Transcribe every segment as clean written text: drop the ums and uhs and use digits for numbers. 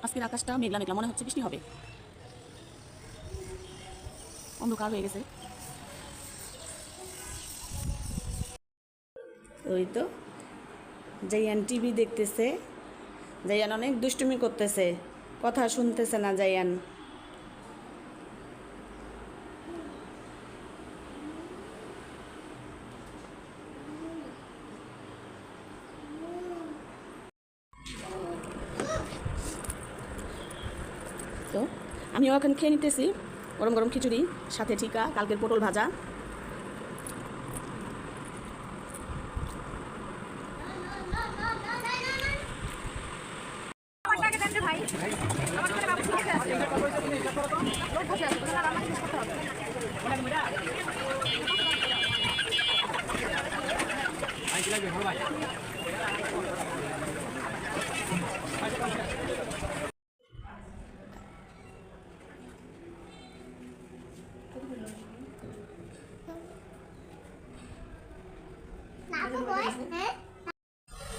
আজকের আকাশটা মেঘলা মেঘলা, মনে হচ্ছে বৃষ্টি হবে, অন্ধকার হয়ে গেছে। ওই তো জাইয়ান টিভি দেখতেছে, জাইয়ান অনেক দুষ্টুমি করতেছে, কথা শুনতেছে না জাইয়ান। তো আমিও এখন খেয়ে নিতেছি গরম গরম খিচুড়ি, সাথে ঠিকা কালকের পটল ভাজা।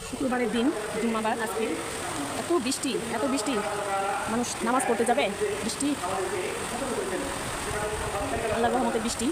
শুক্রবারের দিন জুম্মাবার আজকে, এত বৃষ্টি এত বৃষ্টি, মানুষ নামাজ পড়তে যাবে, বৃষ্টি, আল্লাহর রহমতের বৃষ্টি।